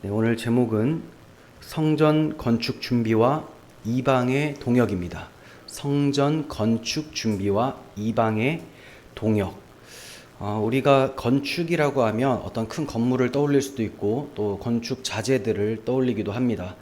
네, 오늘 제목은 성전 건축 준비와 이방의 동역입니다. 성전 건축 준비와 이방의 동역. 우리가 건축이라고 하면 어떤 큰 건물을 떠올릴 수도 있고 또 건축 자재들을 떠올리기도 합니다.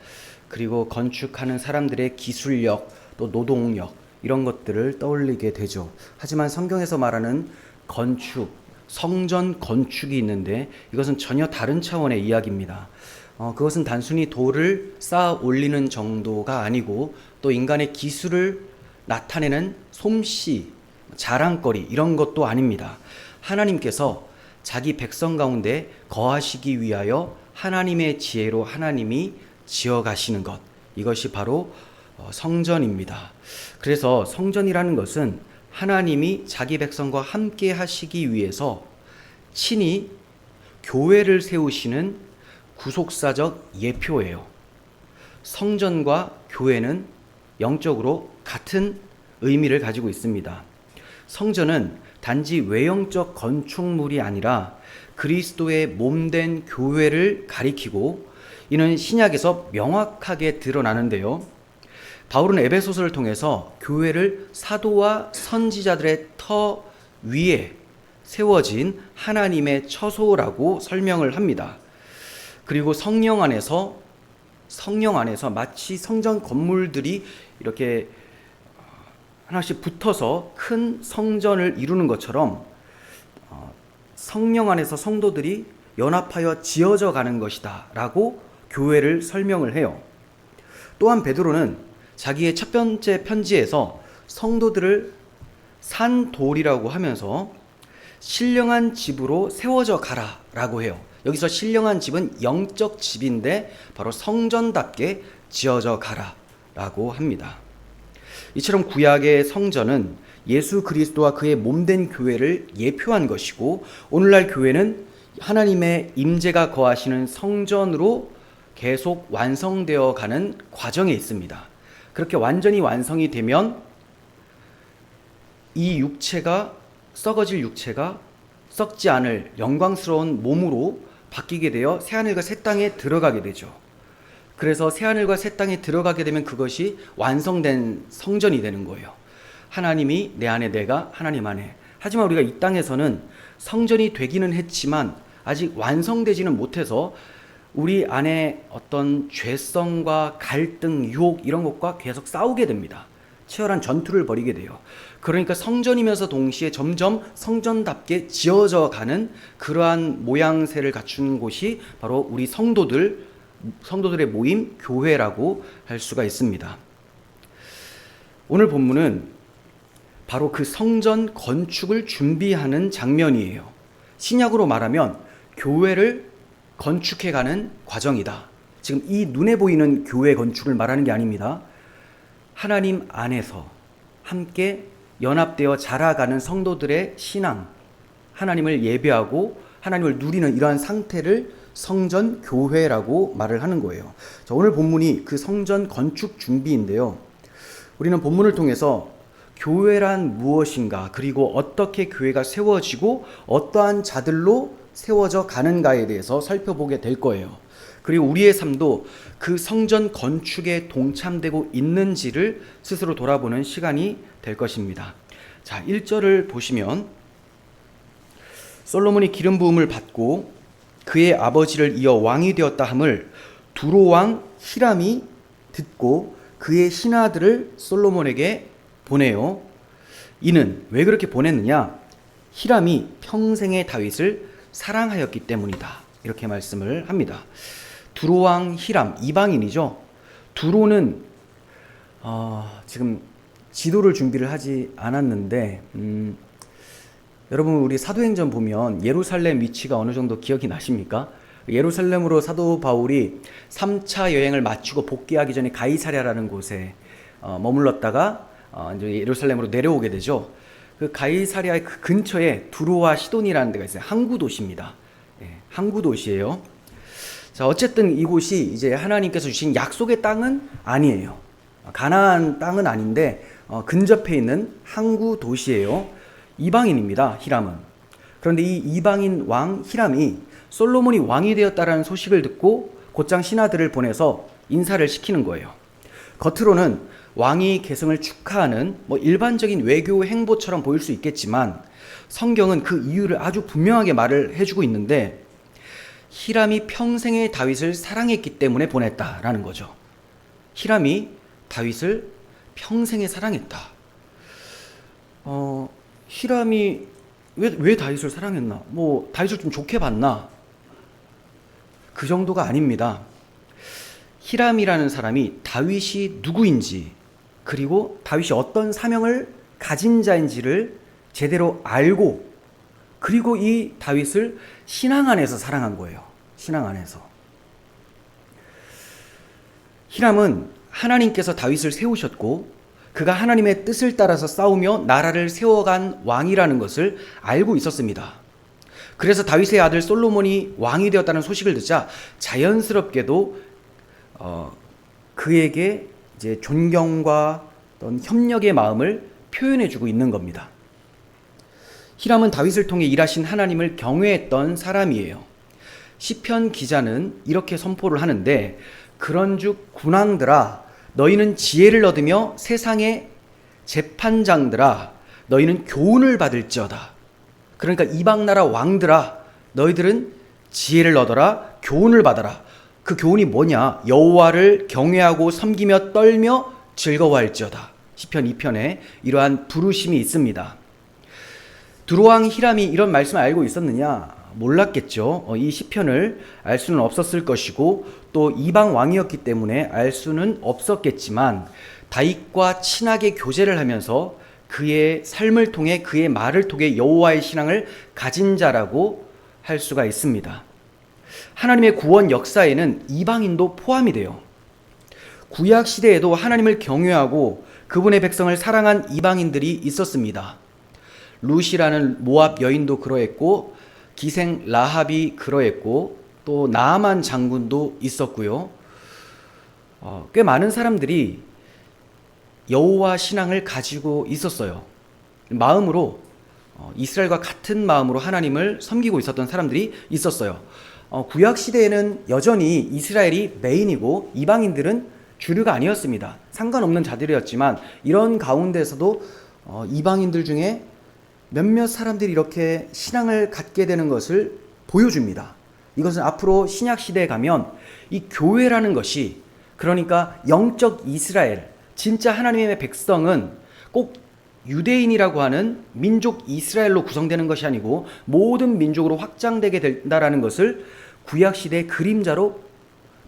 그리고 건축하는 사람들의 기술력, 또 노동력 이런 것들을 떠올리게 되죠. 하지만 성경에서 말하는 건축, 성전 건축이 있는데 이것은 전혀 다른 차원의 이야기입니다. 그것은 단순히 돌을 쌓아 올리는 정도가 아니고 또 인간의 기술을 나타내는 솜씨, 자랑거리 이런 것도 아닙니다. 하나님께서 자기 백성 가운데 거하시기 위하여 하나님의 지혜로 하나님이 지어가시는 것, 이것이 바로 성전입니다. 그래서 성전이라는 것은 하나님이 자기 백성과 함께 하시기 위해서 친히 교회를 세우시는 구속사적 예표예요. 성전과 교회는 영적으로 같은 의미를 가지고 있습니다. 성전은 단지 외형적 건축물이 아니라 그리스도의 몸된 교회를 가리키고 이는 신약에서 명확하게 드러나는데요. 바울은 에베소서를 통해서 교회를 사도와 선지자들의 터 위에 세워진 하나님의 처소라고 설명을 합니다. 그리고 성령 안에서 마치 성전 건물들이 이렇게 하나씩 붙어서 큰 성전을 이루는 것처럼 성령 안에서 성도들이 연합하여 지어져 가는 것이다 라고 교회를 설명을 해요. 또한 베드로는 자기의 첫 번째 편지에서 성도들을 산돌이라고 하면서 신령한 집으로 세워져 가라 라고 해요. 여기서 신령한 집은 영적 집인데 바로 성전답게 지어져 가라 라고 합니다. 이처럼 구약의 성전은 예수 그리스도와 그의 몸된 교회를 예표한 것이고 오늘날 교회는 하나님의 임재가 거하시는 성전으로 계속 완성되어 가는 과정에 있습니다. 그렇게 완전히 완성이 되면 이 육체가 썩어질 육체가 썩지 않을 영광스러운 몸으로 바뀌게 되어 새하늘과 새 땅에 들어가게 되죠. 그래서 새하늘과 새 땅에 들어가게 되면 그것이 완성된 성전이 되는 거예요. 하나님이 내 안에, 내가 하나님 안에. 하지만 우리가 이 땅에서는 성전이 되기는 했지만 아직 완성되지는 못해서 우리 안에 어떤 죄성과 갈등, 유혹 이런 것과 계속 싸우게 됩니다. 치열한 전투를 벌이게 돼요. 그러니까 성전이면서 동시에 점점 성전답게 지어져 가는 그러한 모양새를 갖춘 곳이 바로 우리 성도들의 모임, 교회라고 할 수가 있습니다. 오늘 본문은 바로 그 성전 건축을 준비하는 장면이에요. 신약으로 말하면 교회를 건축해가는 과정이다. 지금 이 눈에 보이는 교회 건축을 말하는 게 아닙니다. 하나님 안에서 함께 연합되어 자라가는 성도들의 신앙, 하나님을 예배하고 하나님을 누리는 이러한 상태를 성전 교회라고 말을 하는 거예요. 자, 오늘 본문이 그 성전 건축 준비인데요. 우리는 본문을 통해서 교회란 무엇인가, 그리고 어떻게 교회가 세워지고 어떠한 자들로 세워져 가는가에 대해서 살펴보게 될 거예요. 그리고 우리의 삶도 그 성전 건축에 동참되고 있는지를 스스로 돌아보는 시간이 될 것입니다. 자, 1절을 보시면 솔로몬이 기름 부음을 받고 그의 아버지를 이어 왕이 되었다 함을 두로 왕 히람이 듣고 그의 신하들을 솔로몬에게 보내요. 이는 왜 그렇게 보냈느냐? 히람이 평생의 다윗을 사랑하였기 때문이다. 이렇게 말씀을 합니다. 두로 왕 히람, 이방인이죠. 두로는 지금 지도를 준비를 하지 않았는데 여러분 우리 사도행전 보면 예루살렘 위치가 어느 정도 기억이 나십니까? 예루살렘으로 사도 바울이 3차 여행을 마치고 복귀하기 전에 가이사랴라는 곳에 머물렀다가 이제 예루살렘으로 내려오게 되죠. 그 가이사랴의 그 근처에 두로와 시돈이라는 데가 있어요. 항구 도시입니다. 항구 도시예요. 자, 어쨌든 이곳이 이제 하나님께서 주신 약속의 땅은 아니에요. 가나안 땅은 아닌데 근접해 있는 항구 도시예요. 이방인입니다. 히람은. 그런데 이 이방인 왕 히람이 솔로몬이 왕이 되었다라는 소식을 듣고 곧장 신하들을 보내서 인사를 시키는 거예요. 겉으로는 왕이 계승을 축하하는 일반적인 외교 행보처럼 보일 수 있겠지만 성경은 그 이유를 아주 분명하게 말을 해주고 있는데 히람이 평생의 다윗을 사랑했기 때문에 보냈다라는 거죠. 히람이 다윗을 평생에 사랑했다. 히람이 왜 다윗을 사랑했나? 다윗을 좀 좋게 봤나? 그 정도가 아닙니다. 히람이라는 사람이 다윗이 누구인지, 그리고 다윗이 어떤 사명을 가진 자인지를 제대로 알고, 그리고 이 다윗을 신앙 안에서 사랑한 거예요. 신앙 안에서. 히람은 하나님께서 다윗을 세우셨고 그가 하나님의 뜻을 따라서 싸우며 나라를 세워간 왕이라는 것을 알고 있었습니다. 그래서 다윗의 아들 솔로몬이 왕이 되었다는 소식을 듣자 자연스럽게도 그에게 이제 존경과 어떤 협력의 마음을 표현해주고 있는 겁니다. 히람은 다윗을 통해 일하신 하나님을 경외했던 사람이에요. 시편 기자는 이렇게 선포를 하는데, 그런즉 군왕들아 너희는 지혜를 얻으며 세상의 재판장들아 너희는 교훈을 받을지어다. 그러니까 이방 나라 왕들아 너희들은 지혜를 얻어라, 교훈을 받아라. 그 교훈이 뭐냐? 여호와를 경외하고 섬기며 떨며 즐거워할지어다. 시편 2편에 이러한 부르심이 있습니다. 두로왕 히람이 이런 말씀을 알고 있었느냐? 몰랐겠죠. 이 시편을 알 수는 없었을 것이고 또 이방 왕이었기 때문에 알 수는 없었겠지만 다윗과 친하게 교제를 하면서 그의 삶을 통해, 그의 말을 통해 여호와의 신앙을 가진 자라고 할 수가 있습니다. 하나님의 구원 역사에는 이방인도 포함이 돼요. 구약 시대에도 하나님을 경외하고 그분의 백성을 사랑한 이방인들이 있었습니다. 룻이라는 모압 여인도 그러했고 기생 라합이 그러했고 또 나아만 장군도 있었고요. 꽤 많은 사람들이 여호와 신앙을 가지고 있었어요. 마음으로 이스라엘과 같은 마음으로 하나님을 섬기고 있었던 사람들이 있었어요. 구약 시대에는 여전히 이스라엘이 메인이고 이방인들은 주류가 아니었습니다. 상관없는 자들이었지만 이런 가운데서도 이방인들 중에 몇몇 사람들이 이렇게 신앙을 갖게 되는 것을 보여줍니다. 이것은 앞으로 신약 시대에 가면 이 교회라는 것이, 그러니까 영적 이스라엘, 진짜 하나님의 백성은 꼭 유대인이라고 하는 민족 이스라엘로 구성되는 것이 아니고 모든 민족으로 확장되게 된다라는 것을 구약 시대의 그림자로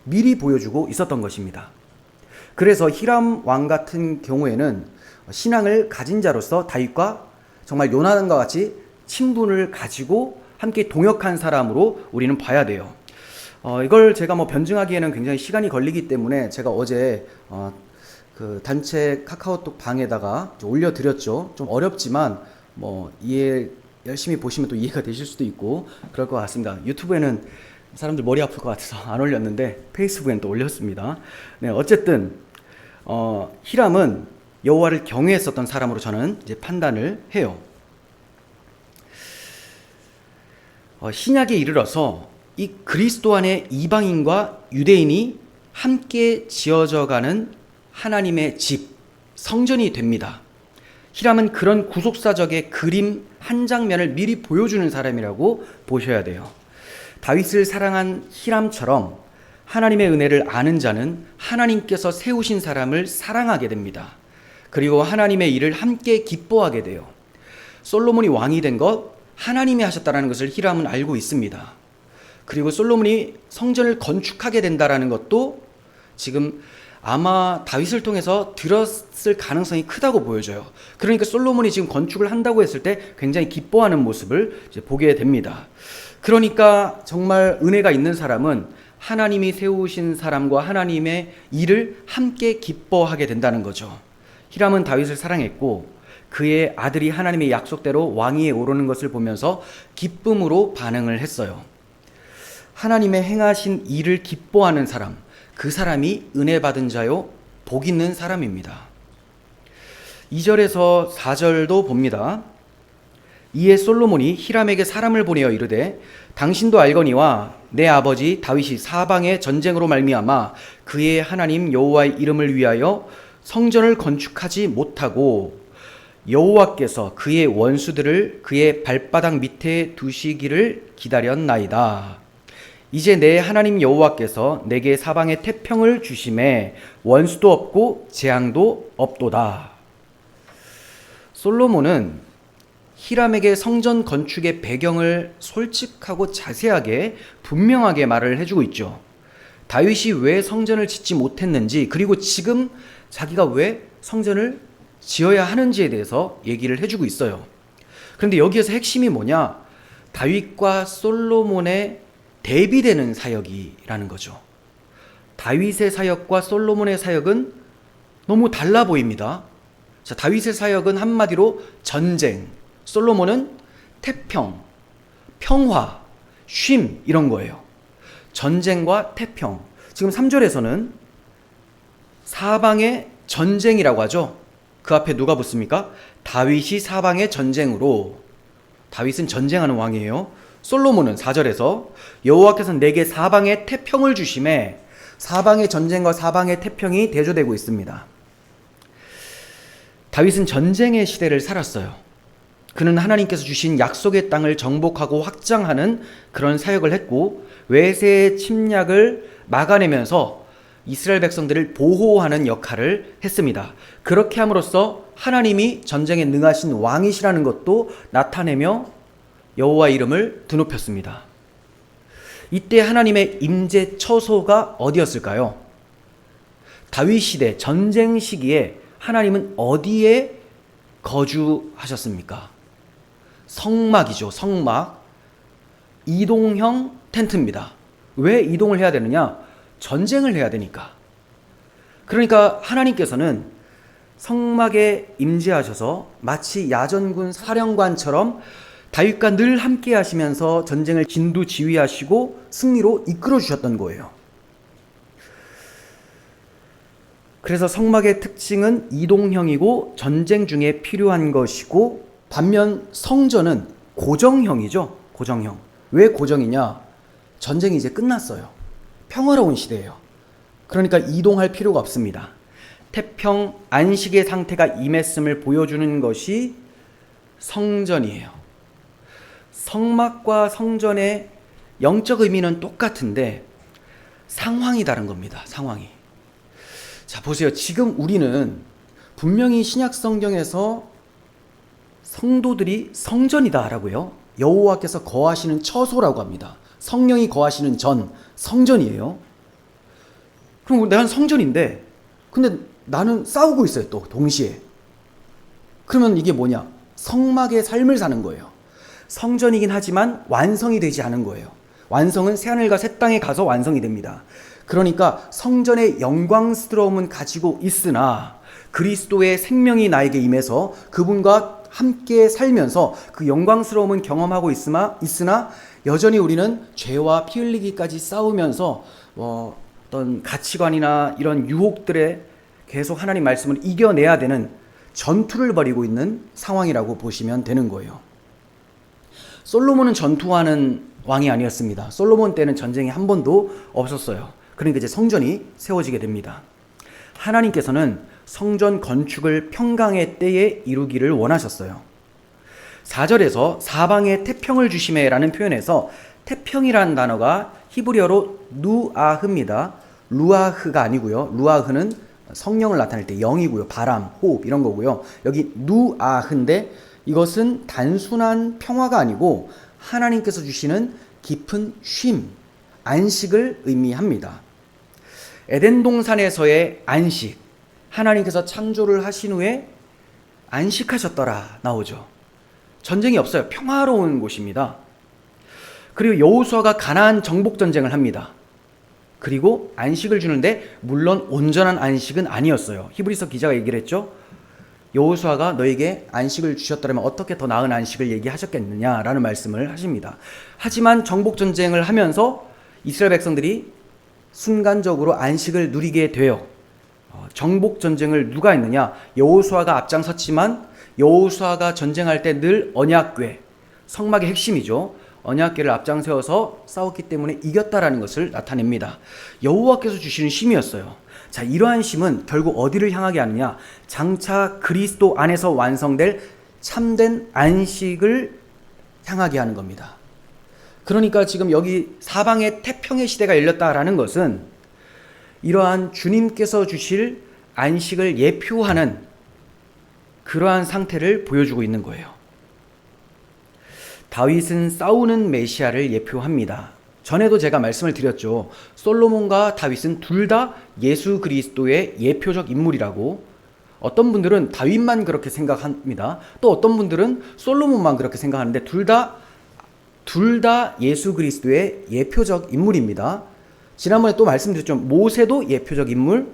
미리 보여주고 있었던 것입니다. 그래서 히람 왕 같은 경우에는 신앙을 가진 자로서 다윗과 정말 요나단과 같이 친분을 가지고 함께 동역한 사람으로 우리는 봐야 돼요. 이걸 제가 변증하기에는 굉장히 시간이 걸리기 때문에 제가 어제 그 단체 카카오톡 방에다가 올려드렸죠. 좀 어렵지만 열심히 보시면 또 이해가 되실 수도 있고 그럴 것 같습니다. 유튜브에는 사람들 머리 아플 것 같아서 안 올렸는데 페이스북에는 또 올렸습니다. 네, 어쨌든 히람은 여호와를 경외했었던 사람으로 저는 이제 판단을 해요. 신약에 이르러서 이 그리스도 안에 이방인과 유대인이 함께 지어져가는 하나님의 집, 성전이 됩니다. 히람은 그런 구속사적의 그림 한 장면을 미리 보여주는 사람이라고 보셔야 돼요. 다윗을 사랑한 히람처럼 하나님의 은혜를 아는 자는 하나님께서 세우신 사람을 사랑하게 됩니다. 그리고 하나님의 일을 함께 기뻐하게 돼요. 솔로몬이 왕이 된 것 하나님이 하셨다는 것을 히람은 알고 있습니다. 그리고 솔로몬이 성전을 건축하게 된다는 것도 지금 아마 다윗을 통해서 들었을 가능성이 크다고 보여져요. 그러니까 솔로몬이 지금 건축을 한다고 했을 때 굉장히 기뻐하는 모습을 이제 보게 됩니다. 그러니까 정말 은혜가 있는 사람은 하나님이 세우신 사람과 하나님의 일을 함께 기뻐하게 된다는 거죠. 히람은 다윗을 사랑했고 그의 아들이 하나님의 약속대로 왕위에 오르는 것을 보면서 기쁨으로 반응을 했어요. 하나님의 행하신 일을 기뻐하는 사람, 그 사람이 은혜 받은 자요 복 있는 사람입니다. 2절에서 4절도 봅니다. 이에 솔로몬이 히람에게 사람을 보내어 이르되 당신도 알거니와 내 아버지 다윗이 사방의 전쟁으로 말미암아 그의 하나님 여호와의 이름을 위하여 성전을 건축하지 못하고 여호와께서 그의 원수들을 그의 발바닥 밑에 두시기를 기다렸나이다. 이제 내 하나님 여호와께서 내게 사방에 태평을 주심에 원수도 없고 재앙도 없도다. 솔로몬은 히람에게 성전 건축의 배경을 솔직하고 자세하게 분명하게 말을 해주고 있죠. 다윗이 왜 성전을 짓지 못했는지, 그리고 지금 자기가 왜 성전을 지어야 하는지에 대해서 얘기를 해주고 있어요. 그런데 여기에서 핵심이 뭐냐? 다윗과 솔로몬의 대비되는 사역이라는 거죠. 다윗의 사역과 솔로몬의 사역은 너무 달라 보입니다. 자, 다윗의 사역은 한마디로 전쟁, 솔로몬은 태평, 평화, 쉼 이런 거예요. 전쟁과 태평. 지금 3절에서는 사방의 전쟁이라고 하죠. 그 앞에 누가 붙습니까? 다윗이 사방의 전쟁으로. 다윗은 전쟁하는 왕이에요. 솔로몬은 4절에서 여호와께서 내게 사방의 태평을 주심에, 사방의 전쟁과 사방의 태평이 대조되고 있습니다. 다윗은 전쟁의 시대를 살았어요. 그는 하나님께서 주신 약속의 땅을 정복하고 확장하는 그런 사역을 했고, 외세의 침략을 막아내면서 이스라엘 백성들을 보호하는 역할을 했습니다. 그렇게 함으로써 하나님이 전쟁에 능하신 왕이시라는 것도 나타내며 여호와의 이름을 드높였습니다. 이때 하나님의 임재 처소가 어디였을까요? 다윗 시대 전쟁 시기에 하나님은 어디에 거주하셨습니까? 성막이죠. 성막. 이동형 텐트입니다. 왜 이동을 해야 되느냐? 전쟁을 해야 되니까. 그러니까 하나님께서는 성막에 임재하셔서 마치 야전군 사령관처럼 다윗과 늘 함께 하시면서 전쟁을 진두지휘하시고 승리로 이끌어 주셨던 거예요. 그래서 성막의 특징은 이동형이고 전쟁 중에 필요한 것이고, 반면 성전은 고정형이죠. 고정형. 왜 고정이냐? 전쟁이 이제 끝났어요. 평화로운 시대예요. 그러니까 이동할 필요가 없습니다. 태평, 안식의 상태가 임했음을 보여주는 것이 성전이에요. 성막과 성전의 영적 의미는 똑같은데 상황이 다른 겁니다. 상황이. 자, 보세요. 지금 우리는 분명히 신약 성경에서 성도들이 성전이다 라고요. 여호와께서 거하시는 처소라고 합니다. 성령이 거하시는 전, 성전이에요. 그럼 내가 성전인데, 근데 나는 싸우고 있어요. 또 동시에. 그러면 이게 뭐냐? 성막의 삶을 사는 거예요. 성전이긴 하지만 완성이 되지 않은 거예요. 완성은 새하늘과 새 땅에 가서 완성이 됩니다. 그러니까 성전의 영광스러움은 가지고 있으나 그리스도의 생명이 나에게 임해서 그분과 함께 살면서 그 영광스러움은 경험하고 있으나 여전히 우리는 죄와 피 흘리기까지 싸우면서 어떤 가치관이나 이런 유혹들에 계속 하나님 말씀을 이겨내야 되는 전투를 벌이고 있는 상황이라고 보시면 되는 거예요. 솔로몬은 전투하는 왕이 아니었습니다. 솔로몬 때는 전쟁이 한 번도 없었어요. 그러니까 이제 성전이 세워지게 됩니다. 하나님께서는 성전 건축을 평강의 때에 이루기를 원하셨어요. 4절에서 사방에 태평을 주심에 라는 표현에서 태평이라는 단어가 히브리어로 누아흐입니다. 루아흐가 아니고요. 루아흐는 성령을 나타낼 때 영이고요. 바람, 호흡 이런 거고요. 여기 누아흐인데 이것은 단순한 평화가 아니고 하나님께서 주시는 깊은 쉼, 안식을 의미합니다. 에덴 동산에서의 안식, 하나님께서 창조를 하신 후에 안식하셨더라 나오죠. 전쟁이 없어요. 평화로운 곳입니다. 그리고 여호수아가 가나안 정복 전쟁을 합니다. 그리고 안식을 주는데 물론 온전한 안식은 아니었어요. 히브리서 기자가 얘기를 했죠. 여호수아가 너에게 안식을 주셨더라면 어떻게 더 나은 안식을 얘기하셨겠느냐라는 말씀을 하십니다. 하지만 정복 전쟁을 하면서 이스라엘 백성들이 순간적으로 안식을 누리게 돼요. 정복 전쟁을 누가 했느냐? 여호수아가 앞장섰지만 여호수아가 전쟁할 때 늘 언약궤, 성막의 핵심이죠. 언약궤를 앞장세워서 싸웠기 때문에 이겼다라는 것을 나타냅니다. 여호와께서 주시는 쉼이었어요. 자, 이러한 쉼은 결국 어디를 향하게 하느냐? 장차 그리스도 안에서 완성될 참된 안식을 향하게 하는 겁니다. 그러니까 지금 여기 사방에 태평의 시대가 열렸다라는 것은 이러한 주님께서 주실 안식을 예표하는 그러한 상태를 보여주고 있는 거예요. 다윗은 싸우는 메시아를 예표합니다. 전에도 제가 말씀을 드렸죠. 솔로몬과 다윗은 둘 다 예수 그리스도의 예표적 인물이라고. 어떤 분들은 다윗만 그렇게 생각합니다. 또 어떤 분들은 솔로몬만 그렇게 생각하는데 둘 다 예수 그리스도의 예표적 인물입니다. 지난번에 또 말씀드렸죠. 모세도 예표적 인물,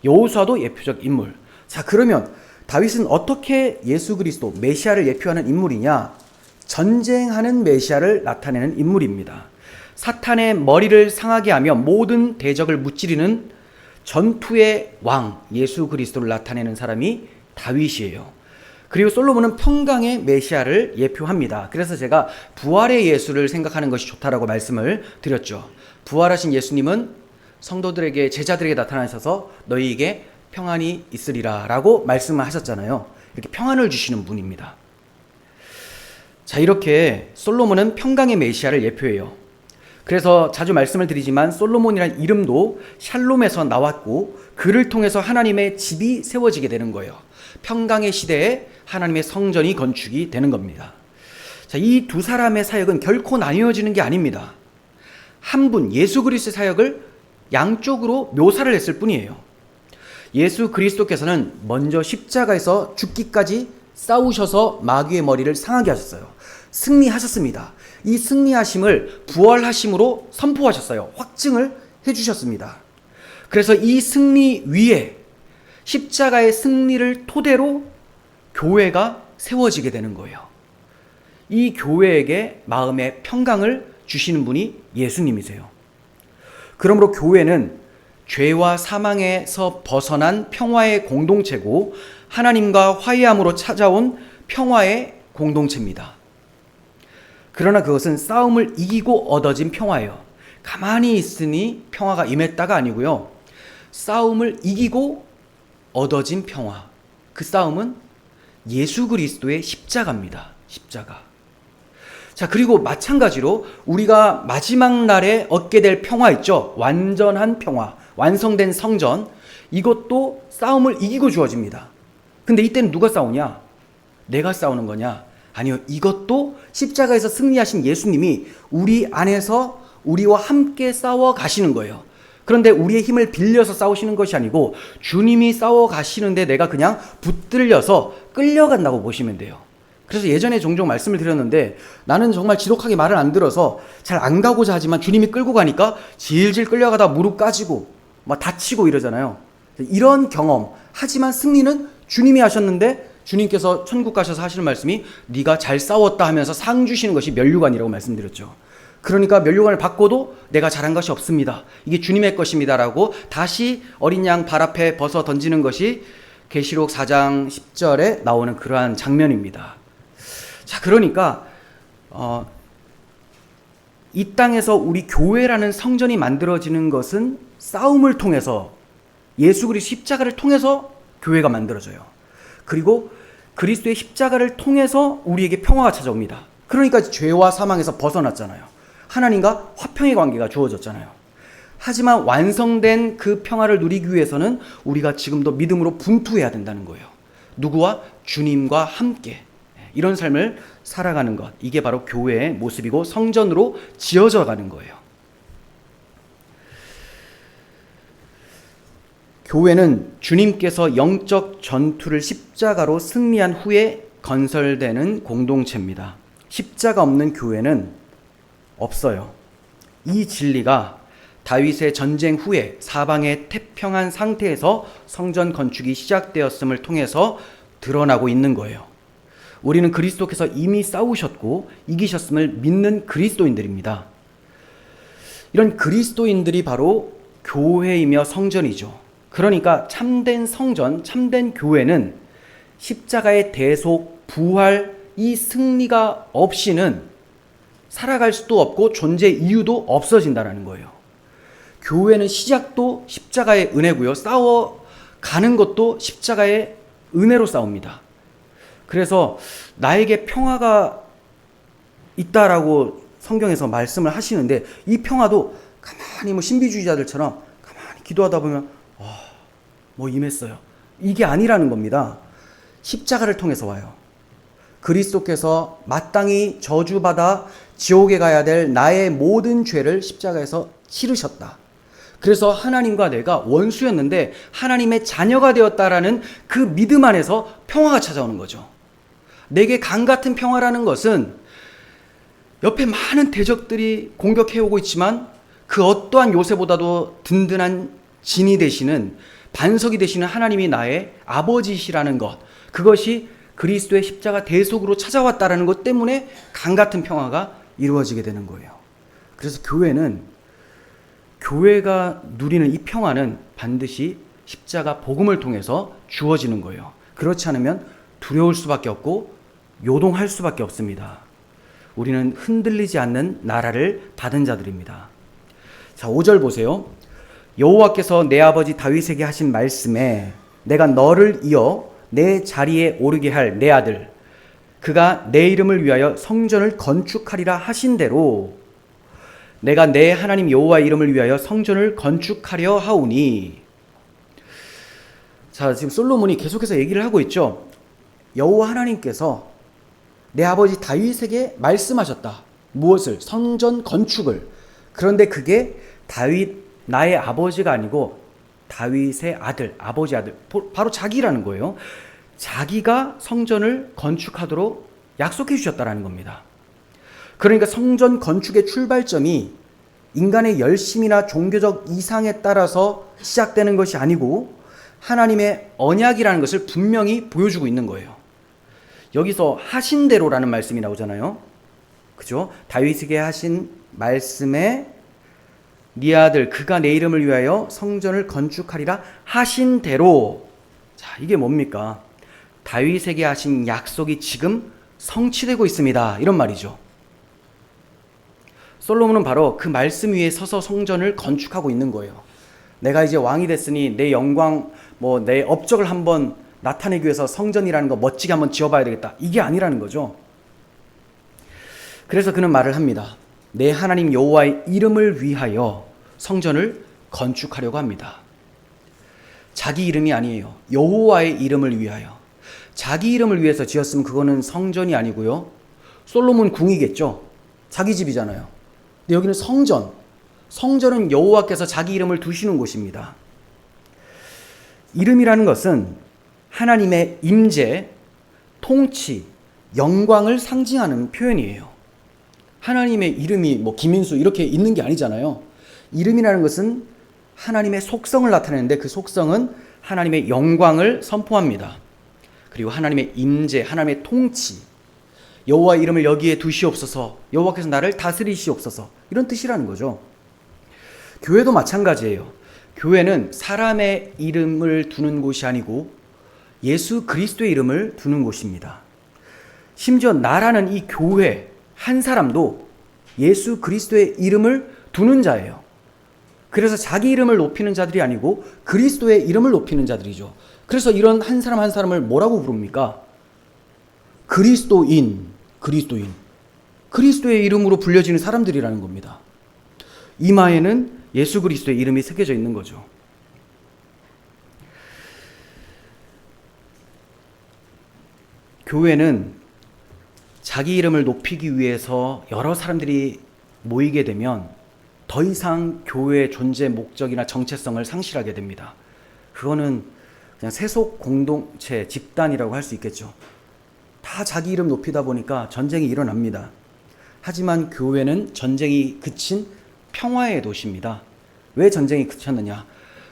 여호수아도 예표적 인물. 자, 그러면 다윗은 어떻게 예수 그리스도 메시아를 예표하는 인물이냐? 전쟁하는 메시아를 나타내는 인물입니다. 사탄의 머리를 상하게 하며 모든 대적을 무찌르는 전투의 왕 예수 그리스도를 나타내는 사람이 다윗이에요. 그리고 솔로몬은 평강의 메시아를 예표합니다. 그래서 제가 부활의 예수를 생각하는 것이 좋다라고 말씀을 드렸죠. 부활하신 예수님은 성도들에게, 제자들에게 나타나셔서 너희에게 평안이 있으리라 라고 말씀을 하셨잖아요. 이렇게 평안을 주시는 분입니다. 자, 이렇게 솔로몬은 평강의 메시아를 예표해요. 그래서 자주 말씀을 드리지만 솔로몬이라는 이름도 샬롬에서 나왔고 그를 통해서 하나님의 집이 세워지게 되는 거예요. 평강의 시대에 하나님의 성전이 건축이 되는 겁니다. 자, 이 두 사람의 사역은 결코 나뉘어지는 게 아닙니다. 한 분, 예수 그리스도의 사역을 양쪽으로 묘사를 했을 뿐이에요. 예수 그리스도께서는 먼저 십자가에서 죽기까지 싸우셔서 마귀의 머리를 상하게 하셨어요. 승리하셨습니다. 이 승리하심을 부활하심으로 선포하셨어요. 확증을 해주셨습니다. 그래서 이 승리 위에 십자가의 승리를 토대로 교회가 세워지게 되는 거예요. 이 교회에게 마음의 평강을 주시는 분이 예수님이세요. 그러므로 교회는 죄와 사망에서 벗어난 평화의 공동체고 하나님과 화해함으로 찾아온 평화의 공동체입니다. 그러나 그것은 싸움을 이기고 얻어진 평화예요. 가만히 있으니 평화가 임했다가 아니고요. 싸움을 이기고 얻어진 평화. 그 싸움은 예수 그리스도의 십자가입니다. 십자가. 자, 그리고 마찬가지로 우리가 마지막 날에 얻게 될 평화 있죠. 완전한 평화, 완성된 성전. 이것도 싸움을 이기고 주어집니다. 근데 이때는 누가 싸우냐? 내가 싸우는 거냐? 아니요. 이것도 십자가에서 승리하신 예수님이 우리 안에서 우리와 함께 싸워 가시는 거예요. 그런데 우리의 힘을 빌려서 싸우시는 것이 아니고 주님이 싸워 가시는데 내가 그냥 붙들려서 끌려간다고 보시면 돼요. 그래서 예전에 종종 말씀을 드렸는데 나는 정말 지독하게 말을 안 들어서 잘 안 가고자 하지만 주님이 끌고 가니까 질질 끌려가다 무릎 까지고 막 다치고 이러잖아요. 이런 경험. 하지만 승리는 주님이 하셨는데 주님께서 천국 가셔서 하시는 말씀이 네가 잘 싸웠다 하면서 상 주시는 것이 면류관이라고 말씀드렸죠. 그러니까 면류관을 받고도 내가 잘한 것이 없습니다. 이게 주님의 것입니다라고 다시 어린 양 발 앞에 벗어 던지는 것이 계시록 4장 10절에 나오는 그러한 장면입니다. 자, 그러니까 이 땅에서 우리 교회라는 성전이 만들어지는 것은 싸움을 통해서 예수 그리스도 십자가를 통해서 교회가 만들어져요. 그리고 그리스도의 십자가를 통해서 우리에게 평화가 찾아옵니다. 그러니까 죄와 사망에서 벗어났잖아요. 하나님과 화평의 관계가 주어졌잖아요. 하지만 완성된 그 평화를 누리기 위해서는 우리가 지금도 믿음으로 분투해야 된다는 거예요. 누구와? 주님과 함께. 이런 삶을 살아가는 것. 이게 바로 교회의 모습이고 성전으로 지어져 가는 거예요. 교회는 주님께서 영적 전투를 십자가로 승리한 후에 건설되는 공동체입니다. 십자가 없는 교회는 없어요. 이 진리가 다윗의 전쟁 후에 사방의 태평한 상태에서 성전 건축이 시작되었음을 통해서 드러나고 있는 거예요. 우리는 그리스도께서 이미 싸우셨고 이기셨음을 믿는 그리스도인들입니다. 이런 그리스도인들이 바로 교회이며 성전이죠. 그러니까 참된 성전, 참된 교회는 십자가의 대속, 부활, 이 승리가 없이는 살아갈 수도 없고 존재 이유도 없어진다는 거예요. 교회는 시작도 십자가의 은혜고요. 싸워가는 것도 십자가의 은혜로 싸웁니다. 그래서 나에게 평화가 있다라고 성경에서 말씀을 하시는데, 이 평화도 가만히 신비주의자들처럼 가만히 기도하다 보면 뭐 임했어요, 이게 아니라는 겁니다. 십자가를 통해서 와요. 그리스도께서 마땅히 저주받아 지옥에 가야 될 나의 모든 죄를 십자가에서 치르셨다. 그래서 하나님과 내가 원수였는데 하나님의 자녀가 되었다라는 그 믿음 안에서 평화가 찾아오는 거죠. 내게 강 같은 평화라는 것은 옆에 많은 대적들이 공격해오고 있지만 그 어떠한 요새보다도 든든한 진이 되시는, 반석이 되시는 하나님이 나의 아버지시라는 것, 그것이 그리스도의 십자가 대속으로 찾아왔다라는 것 때문에 강 같은 평화가 이루어지게 되는 거예요. 그래서 교회가 누리는 이 평화는 반드시 십자가 복음을 통해서 주어지는 거예요. 그렇지 않으면 두려울 수밖에 없고 요동할 수밖에 없습니다. 우리는 흔들리지 않는 나라를 받은 자들입니다. 자, 5절 보세요. 여호와께서 내 아버지 다윗에게 하신 말씀에 내가 너를 이어 내 자리에 오르게 할 내 아들, 그가 내 이름을 위하여 성전을 건축하리라 하신 대로 내가 내 하나님 여호와의 이름을 위하여 성전을 건축하려 하오니. 자, 지금 솔로몬이 계속해서 얘기를 하고 있죠. 여호와 하나님께서 내 아버지 다윗에게 말씀하셨다. 무엇을? 성전 건축을. 그런데 그게 다윗, 나의 아버지가 아니고 다윗의 아들, 아버지 아들, 바로 자기라는 거예요. 자기가 성전을 건축하도록 약속해 주셨다라는 겁니다. 그러니까 성전 건축의 출발점이 인간의 열심이나 종교적 이상에 따라서 시작되는 것이 아니고 하나님의 언약이라는 것을 분명히 보여주고 있는 거예요. 여기서 하신 대로라는 말씀이 나오잖아요. 그죠? 다윗에게 하신 말씀에 네 아들 그가 내 이름을 위하여 성전을 건축하리라 하신 대로. 자, 이게 뭡니까? 다윗에게 하신 약속이 지금 성취되고 있습니다, 이런 말이죠. 솔로몬은 바로 그 말씀 위에 서서 성전을 건축하고 있는 거예요. 내가 이제 왕이 됐으니 내 영광, 내 업적을 한번 나타내기 위해서 성전이라는 거 멋지게 한번 지어봐야 되겠다, 이게 아니라는 거죠. 그래서 그는 말을 합니다. 내 하나님 여호와의 이름을 위하여 성전을 건축하려고 합니다. 자기 이름이 아니에요. 여호와의 이름을 위하여. 자기 이름을 위해서 지었으면 그거는 성전이 아니고요, 솔로몬 궁이겠죠. 자기 집이잖아요. 근데 여기는 성전은 여호와께서 자기 이름을 두시는 곳입니다. 이름이라는 것은 하나님의 임재, 통치, 영광을 상징하는 표현이에요. 하나님의 이름이 김인수 이렇게 있는 게 아니잖아요. 이름이라는 것은 하나님의 속성을 나타내는데 그 속성은 하나님의 영광을 선포합니다. 그리고 하나님의 임재, 하나님의 통치, 여호와의 이름을 여기에 두시옵소서, 여호와께서 나를 다스리시옵소서, 이런 뜻이라는 거죠. 교회도 마찬가지예요. 교회는 사람의 이름을 두는 곳이 아니고 예수 그리스도의 이름을 두는 곳입니다. 심지어 나라는 이 교회 한 사람도 예수 그리스도의 이름을 두는 자예요. 그래서 자기 이름을 높이는 자들이 아니고 그리스도의 이름을 높이는 자들이죠. 그래서 이런 한 사람 한 사람을 뭐라고 부릅니까? 그리스도인. 그리스도의 이름으로 불려지는 사람들이라는 겁니다. 이마에는 예수 그리스도의 이름이 새겨져 있는 거죠. 교회는 자기 이름을 높이기 위해서 여러 사람들이 모이게 되면 더 이상 교회의 존재 목적이나 정체성을 상실하게 됩니다. 그거는 그냥 세속 공동체, 집단이라고 할 수 있겠죠. 다 자기 이름 높이다 보니까 전쟁이 일어납니다. 하지만 교회는 전쟁이 그친 평화의 도시입니다. 왜 전쟁이 그쳤느냐?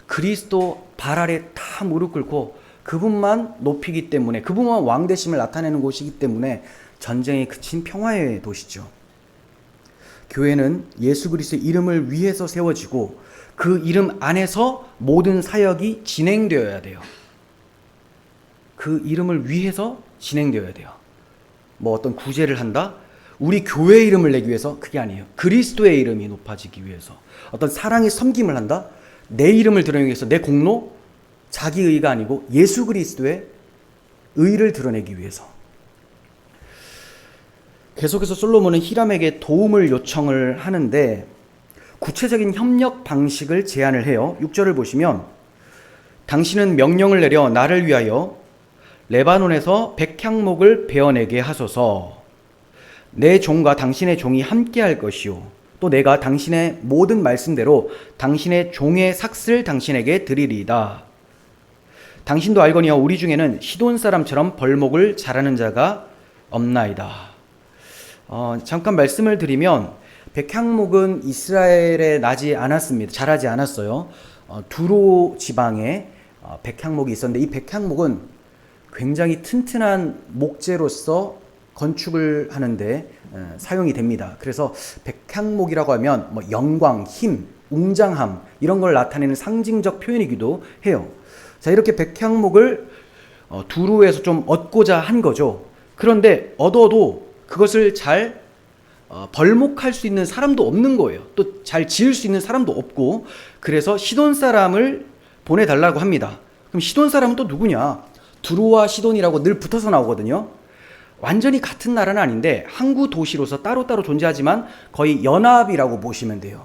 그리스도 발 아래 다 무릎 꿇고 그분만 높이기 때문에, 그분만 왕되심을 나타내는 곳이기 때문에 전쟁이 그친 평화의 도시죠. 교회는 예수 그리스도의 이름을 위해서 세워지고 그 이름 안에서 모든 사역이 진행되어야 돼요. 그 이름을 위해서 진행되어야 돼요. 뭐 어떤 구제를 한다? 우리 교회 이름을 내기 위해서? 그게 아니에요. 그리스도의 이름이 높아지기 위해서. 어떤 사랑의 섬김을 한다? 내 이름을 드러내기 위해서, 내 공로? 자기 의가 아니고 예수 그리스도의 의를 드러내기 위해서. 계속해서 솔로몬은 히람에게 도움을 요청을 하는데 구체적인 협력 방식을 제안을 해요. 6절을 보시면 당신은 명령을 내려 나를 위하여 레바논에서 백향목을 베어내게 하소서. 내 종과 당신의 종이 함께 할 것이요 또 내가 당신의 모든 말씀대로 당신의 종의 삭슬 당신에게 드리리이다. 당신도 알거니와 우리 중에는 시돈 사람처럼 벌목을 잘하는 자가 없나이다. 잠깐 말씀을 드리면 백향목은 이스라엘에 나지 않았습니다. 자라지 않았어요. 두로 지방에 백향목이 있었는데 이 백향목은 굉장히 튼튼한 목재로서 건축을 하는데 사용이 됩니다. 그래서 백향목이라고 하면 뭐 영광, 힘, 웅장함 이런 걸 나타내는 상징적 표현이기도 해요. 자, 이렇게 백향목을 두루에서 좀 얻고자 한 거죠. 그런데 얻어도 그것을 잘 벌목할 수 있는 사람도 없는 거예요. 또 잘 지을 수 있는 사람도 없고, 그래서 시돈 사람을 보내달라고 합니다. 그럼 시돈 사람은 또 누구냐? 두루와 시돈이라고 늘 붙어서 나오거든요. 완전히 같은 나라는 아닌데 항구 도시로서 따로따로 존재하지만 거의 연합이라고 보시면 돼요.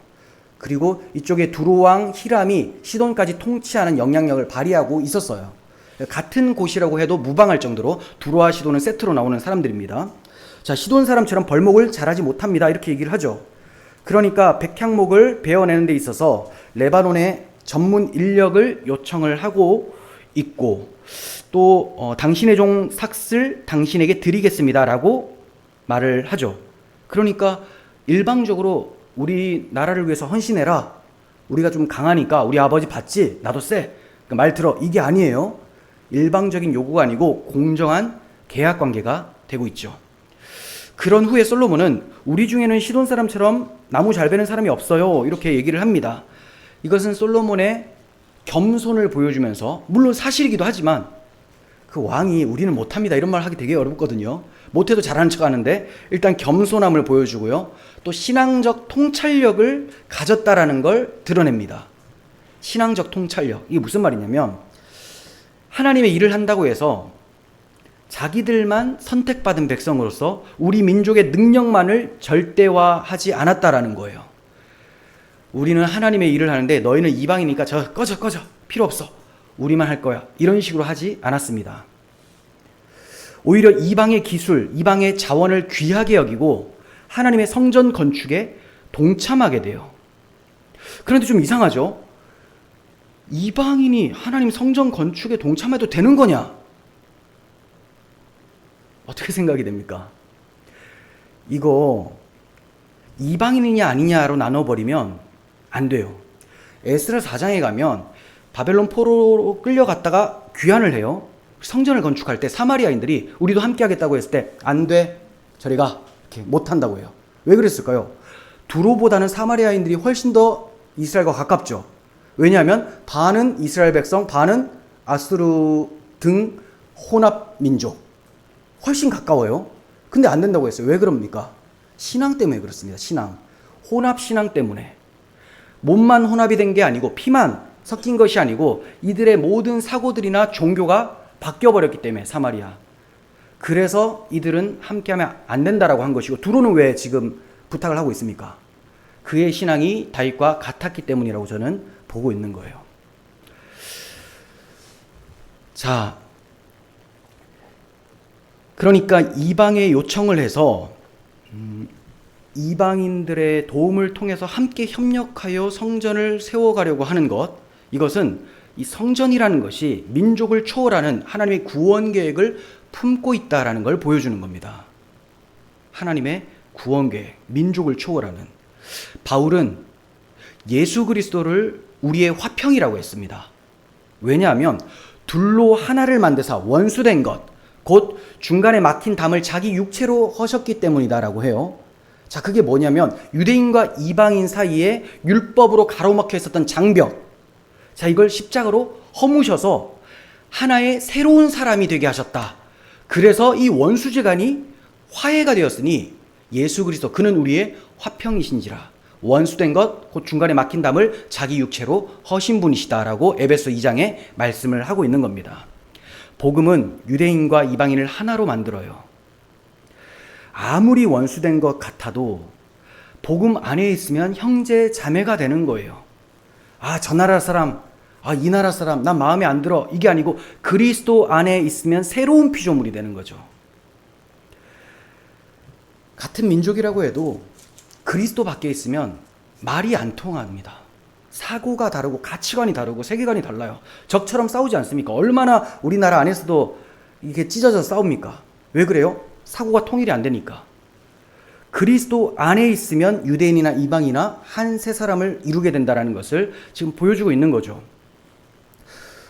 그리고 이쪽에 두루왕 히람이 시돈까지 통치하는 영향력을 발휘하고 있었어요. 같은 곳이라고 해도 무방할 정도로 두루와 시돈은 세트로 나오는 사람들입니다. 자, 시돈 사람처럼 벌목을 잘하지 못합니다. 이렇게 얘기를 하죠. 그러니까 백향목을 베어내는 데 있어서 레바논의 전문 인력을 요청을 하고 있고, 또 당신의 종 삭슬 당신에게 드리겠습니다 라고 말을 하죠. 그러니까 일방적으로 우리 나라를 위해서 헌신해라, 우리가 좀 강하니까 우리 아버지 봤지? 나도 쎄, 그러니까 말 들어, 이게 아니에요. 일방적인 요구가 아니고 공정한 계약 관계가 되고 있죠. 그런 후에 솔로몬은 우리 중에는 시돈 사람처럼 나무 잘 베는 사람이 없어요 이렇게 얘기를 합니다. 이것은 솔로몬의 겸손을 보여주면서, 물론 사실이기도 하지만 그 왕이 우리는 못합니다 이런 말 하기 되게 어렵거든요. 못해도 잘하는 척 하는데 일단 겸손함을 보여주고요, 또 신앙적 통찰력을 가졌다라는 걸 드러냅니다. 신앙적 통찰력, 이게 무슨 말이냐면 하나님의 일을 한다고 해서 자기들만 선택받은 백성으로서 우리 민족의 능력만을 절대화하지 않았다라는 거예요. 우리는 하나님의 일을 하는데 너희는 이방이니까 저 꺼져 필요 없어, 우리만 할 거야, 이런 식으로 하지 않았습니다. 오히려 이방의 기술, 이방의 자원을 귀하게 여기고 하나님의 성전 건축에 동참하게 돼요. 그런데 좀 이상하죠? 이방인이 하나님 성전 건축에 동참해도 되는 거냐? 어떻게 생각이 됩니까? 이거 이방인이냐 아니냐로 나눠버리면 안 돼요. 에스라 4장에 가면 바벨론 포로로 끌려갔다가 귀환을 해요. 성전을 건축할 때 사마리아인들이 우리도 함께 하겠다고 했을 때 안 돼, 저리 가, 이렇게 못한다고 해요. 왜 그랬을까요? 두로보다는 사마리아인들이 훨씬 더 이스라엘과 가깝죠. 왜냐하면 반은 이스라엘 백성, 반은 아수르 등 혼합 민족, 훨씬 가까워요. 근데 안 된다고 했어요. 왜 그럽니까? 신앙 때문에 그렇습니다. 신앙, 혼합 신앙 때문에. 몸만 혼합이 된 게 아니고 피만 섞인 것이 아니고 이들의 모든 사고들이나 종교가 바뀌어버렸기 때문에, 사마리아. 그래서 이들은 함께하면 안 된다라고 한 것이고, 두로는 왜 지금 부탁을 하고 있습니까? 그의 신앙이 다윗과 같았기 때문이라고 저는 보고 있는 거예요. 자, 그러니까 이방에 요청을 해서 이방인들의 도움을 통해서 함께 협력하여 성전을 세워가려고 하는 것, 이것은 이 성전이라는 것이 민족을 초월하는 하나님의 구원 계획을 품고 있다라는 걸 보여주는 겁니다. 하나님의 구원 계획, 민족을 초월하는. 바울은 예수 그리스도를 우리의 화평이라고 했습니다. 왜냐하면 둘로 하나를 만드사 원수된 것, 곧 중간에 막힌 담을 자기 육체로 허셨기 때문이다라고 해요. 자, 그게 뭐냐면 유대인과 이방인 사이에 율법으로 가로막혀 있었던 장벽, 자, 이걸 십자가로 허무셔서 하나의 새로운 사람이 되게 하셨다. 그래서 이 원수재간이 화해가 되었으니 예수 그리스도 그는 우리의 화평이신지라. 원수된 것 곧 중간에 막힌 담을 자기 육체로 허신 분이시다라고 에베소 2장에 말씀을 하고 있는 겁니다. 복음은 유대인과 이방인을 하나로 만들어요. 아무리 원수된 것 같아도 복음 안에 있으면 형제 자매가 되는 거예요. 저 나라 사람, 이 나라 사람 난 마음에 안 들어, 이게 아니고 그리스도 안에 있으면 새로운 피조물이 되는 거죠. 같은 민족이라고 해도 그리스도 밖에 있으면 말이 안 통합니다. 사고가 다르고 가치관이 다르고 세계관이 달라요. 적처럼 싸우지 않습니까? 얼마나 우리나라 안에서도 이게 찢어져 싸웁니까? 왜 그래요? 사고가 통일이 안 되니까. 그리스도 안에 있으면 유대인이나 이방이나 한 세 사람을 이루게 된다는 것을 지금 보여주고 있는 거죠.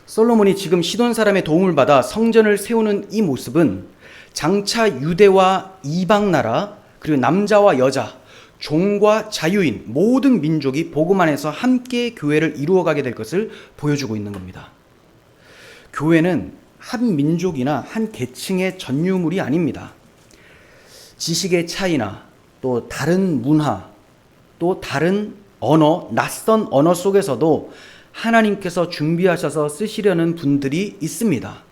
솔로몬이 지금 시돈 사람의 도움을 받아 성전을 세우는 이 모습은 장차 유대와 이방 나라, 그리고 남자와 여자, 종과 자유인 모든 민족이 복음 안에서 함께 교회를 이루어가게 될 것을 보여주고 있는 겁니다. 교회는 한 민족이나 한 계층의 전유물이 아닙니다. 지식의 차이나 또 다른 문화, 또 다른 언어, 낯선 언어 속에서도 하나님께서 준비하셔서 쓰시려는 분들이 있습니다.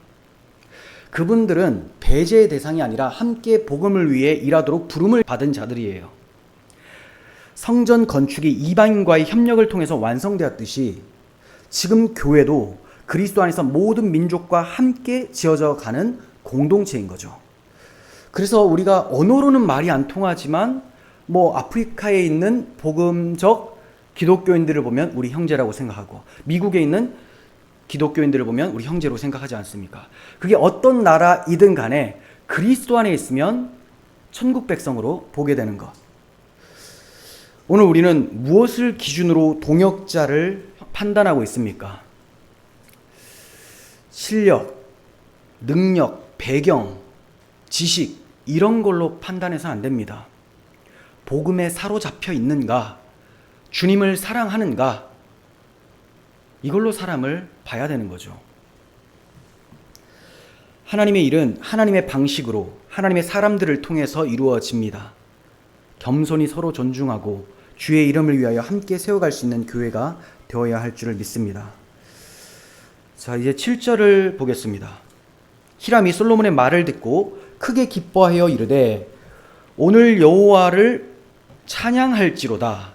그분들은 배제의 대상이 아니라 함께 복음을 위해 일하도록 부름을 받은 자들이에요. 성전 건축이 이방인과의 협력을 통해서 완성되었듯이 지금 교회도 그리스도 안에서 모든 민족과 함께 지어져 가는 공동체인 거죠. 그래서 우리가 언어로는 말이 안 통하지만 아프리카에 있는 복음적 기독교인들을 보면 우리 형제라고 생각하고 미국에 있는 기독교인들을 보면 우리 형제로 생각하지 않습니까? 그게 어떤 나라이든 간에 그리스도 안에 있으면 천국 백성으로 보게 되는 것. 오늘 우리는 무엇을 기준으로 동역자를 판단하고 있습니까? 실력, 능력, 배경, 지식 이런 걸로 판단해서 안 됩니다. 복음에 사로잡혀 있는가? 주님을 사랑하는가? 이걸로 사람을 봐야 되는 거죠. 하나님의 일은 하나님의 방식으로 하나님의 사람들을 통해서 이루어집니다. 겸손히 서로 존중하고 주의 이름을 위하여 함께 세워갈 수 있는 교회가 되어야 할 줄을 믿습니다. 자, 이제 7절을 보겠습니다. 히람이 솔로몬의 말을 듣고 크게 기뻐하여 이르되 오늘 여호와를 찬양할지로다.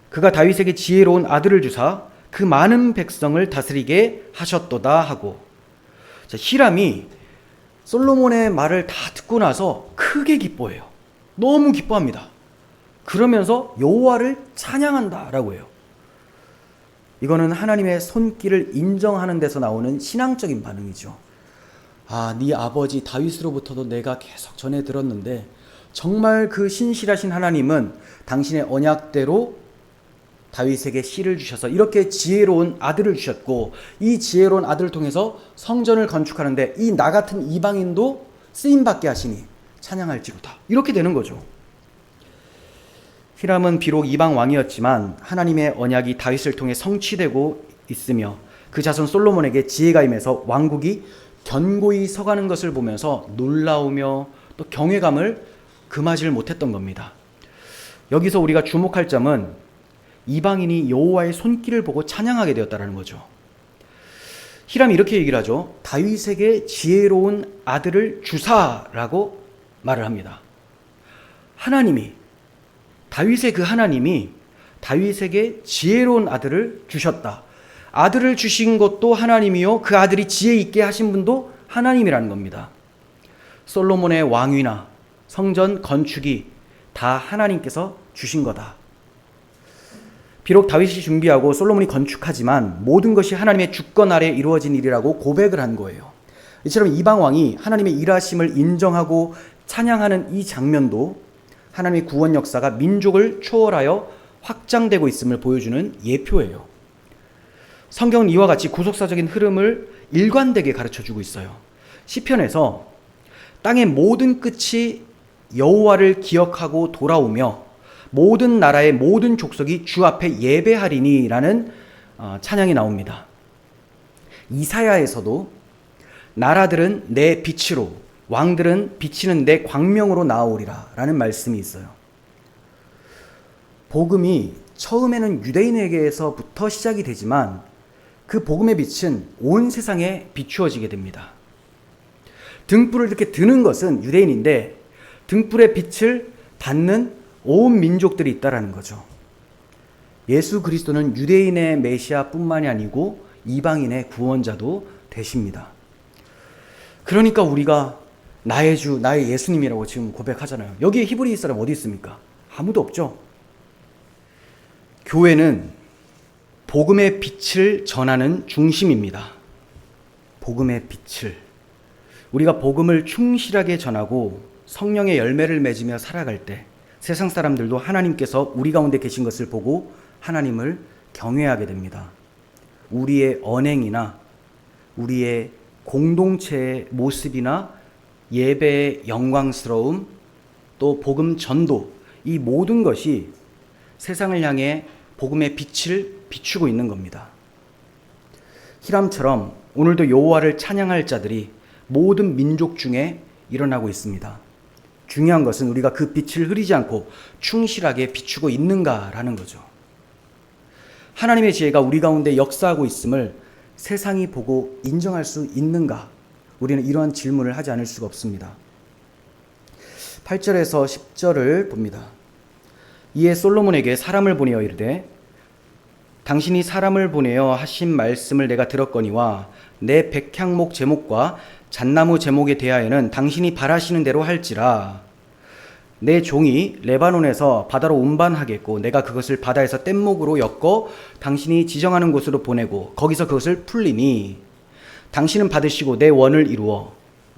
그가 다윗에게 지혜로운 아들을 주사 그 많은 백성을 다스리게 하셨도다 하고. 자, 히람이 솔로몬의 말을 다 듣고 나서 크게 기뻐해요. 너무 기뻐합니다. 그러면서 여호와를 찬양한다라고 해요. 이거는 하나님의 손길을 인정하는 데서 나오는 신앙적인 반응이죠. 네 아버지 다윗으로부터도 내가 계속 전해 들었는데 정말 그 신실하신 하나님은 당신의 언약대로 다윗에게 씨를 주셔서 이렇게 지혜로운 아들을 주셨고 이 지혜로운 아들을 통해서 성전을 건축하는데 이 나 같은 이방인도 쓰임받게 하시니 찬양할지로다. 이렇게 되는 거죠. 히람은 비록 이방 왕이었지만 하나님의 언약이 다윗을 통해 성취되고 있으며 그 자손 솔로몬에게 지혜가 임해서 왕국이 견고히 서가는 것을 보면서 놀라우며 또 경외감을 금하지 못했던 겁니다. 여기서 우리가 주목할 점은 이방인이 여호와의 손길을 보고 찬양하게 되었다는 거죠. 히람이 이렇게 얘기를 하죠. 다윗에게 지혜로운 아들을 주사라고 말을 합니다. 하나님이 다윗의 그 하나님이 다윗에게 지혜로운 아들을 주셨다. 아들을 주신 것도 하나님이요 그 아들이 지혜 있게 하신 분도 하나님이라는 겁니다. 솔로몬의 왕위나 성전 건축이 다 하나님께서 주신 거다. 비록 다윗이 준비하고 솔로몬이 건축하지만 모든 것이 하나님의 주권 아래 이루어진 일이라고 고백을 한 거예요. 이처럼 이방 왕이 하나님의 일하심을 인정하고 찬양하는 이 장면도 하나님의 구원 역사가 민족을 초월하여 확장되고 있음을 보여주는 예표예요. 성경은 이와 같이 구속사적인 흐름을 일관되게 가르쳐주고 있어요. 시편에서 땅의 모든 끝이 여호와를 기억하고 돌아오며 모든 나라의 모든 족속이 주 앞에 예배하리니 라는 찬양이 나옵니다. 이사야에서도 나라들은 내 빛으로, 왕들은 비치는 내 광명으로 나아오리라 라는 말씀이 있어요. 복음이 처음에는 유대인에게서부터 시작이 되지만 그 복음의 빛은 온 세상에 비추어지게 됩니다. 등불을 이렇게 드는 것은 유대인인데 등불의 빛을 받는 온 민족들이 있다라는 거죠. 예수 그리스도는 유대인의 메시아뿐만이 아니고 이방인의 구원자도 되십니다. 그러니까 우리가 나의 주, 나의 예수님이라고 지금 고백하잖아요. 여기에 히브리 사람 어디 있습니까? 아무도 없죠. 교회는 복음의 빛을 전하는 중심입니다. 복음의 빛을. 우리가 복음을 충실하게 전하고 성령의 열매를 맺으며 살아갈 때 세상 사람들도 하나님께서 우리 가운데 계신 것을 보고 하나님을 경외하게 됩니다. 우리의 언행이나 우리의 공동체의 모습이나 예배의 영광스러움, 또 복음 전도, 이 모든 것이 세상을 향해 복음의 빛을 비추고 있는 겁니다. 히람처럼 오늘도 여호와를 찬양할 자들이 모든 민족 중에 일어나고 있습니다. 중요한 것은 우리가 그 빛을 흐리지 않고 충실하게 비추고 있는가라는 거죠. 하나님의 지혜가 우리 가운데 역사하고 있음을 세상이 보고 인정할 수 있는가? 우리는 이러한 질문을 하지 않을 수가 없습니다. 8절에서 10절을 봅니다. 이에 솔로몬에게 사람을 보내어 이르되 당신이 사람을 보내어 하신 말씀을 내가 들었거니와 내 백향목 제목과 잣나무 제목에 대하여는 당신이 바라시는 대로 할지라. 내 종이 레바논에서 바다로 운반하겠고 내가 그것을 바다에서 뗏목으로 엮어 당신이 지정하는 곳으로 보내고 거기서 그것을 풀리니 당신은 받으시고 내 원을 이루어.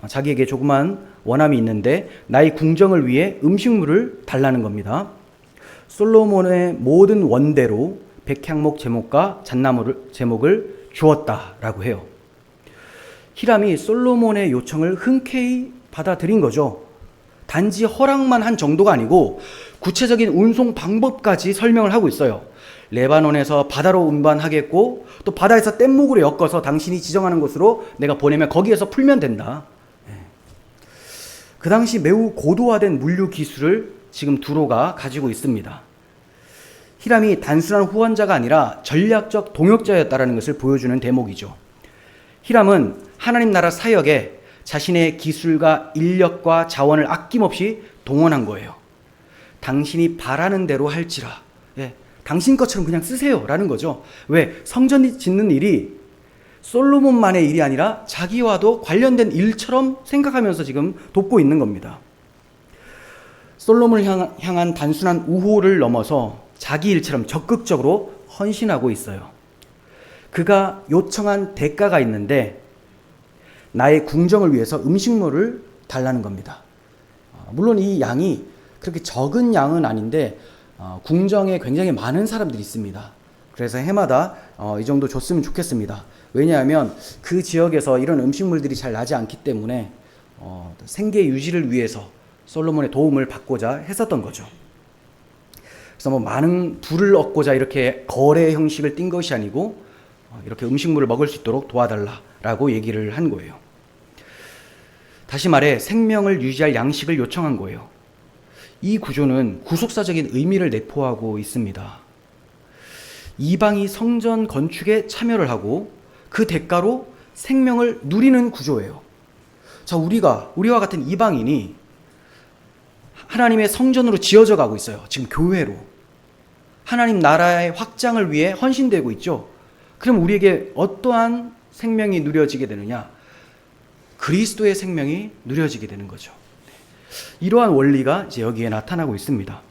자기에게 조그만 원함이 있는데 나의 궁정을 위해 음식물을 달라는 겁니다. 솔로몬의 모든 원대로 백향목 제목과 잣나무 제목을 주었다라고 해요. 히람이 솔로몬의 요청을 흔쾌히 받아들인 거죠. 단지 허락만 한 정도가 아니고 구체적인 운송 방법까지 설명을 하고 있어요. 레바논에서 바다로 운반하겠고 또 바다에서 뗏목으로 엮어서 당신이 지정하는 곳으로 내가 보내면 거기에서 풀면 된다. 그 당시 매우 고도화된 물류 기술을 지금 두로가 가지고 있습니다. 히람이 단순한 후원자가 아니라 전략적 동역자였다는 것을 보여주는 대목이죠. 히람은 하나님 나라 사역에 자신의 기술과 인력과 자원을 아낌없이 동원한 거예요. 당신이 바라는 대로 할지라. 당신 것처럼 그냥 쓰세요 라는 거죠. 왜? 성전 짓는 일이 솔로몬만의 일이 아니라 자기와도 관련된 일처럼 생각하면서 지금 돕고 있는 겁니다. 솔로몬을 향한 단순한 우호를 넘어서 자기 일처럼 적극적으로 헌신하고 있어요. 그가 요청한 대가가 있는데 나의 궁정을 위해서 음식물을 달라는 겁니다. 물론 이 양이 그렇게 적은 양은 아닌데 궁정에 굉장히 많은 사람들이 있습니다. 그래서 해마다 이 정도 줬으면 좋겠습니다. 왜냐하면 그 지역에서 이런 음식물들이 잘 나지 않기 때문에 생계 유지를 위해서 솔로몬의 도움을 받고자 했었던 거죠. 그래서 많은 부를 얻고자 이렇게 거래 형식을 띈 것이 아니고 이렇게 음식물을 먹을 수 있도록 도와달라라고 얘기를 한 거예요. 다시 말해 생명을 유지할 양식을 요청한 거예요. 이 구조는 구속사적인 의미를 내포하고 있습니다. 이방이 성전 건축에 참여를 하고 그 대가로 생명을 누리는 구조예요. 자, 우리와 같은 이방인이 하나님의 성전으로 지어져 가고 있어요. 지금 교회로. 하나님 나라의 확장을 위해 헌신되고 있죠. 그럼 우리에게 어떠한 생명이 누려지게 되느냐? 그리스도의 생명이 누려지게 되는 거죠. 이러한 원리가 이제 여기에 나타나고 있습니다.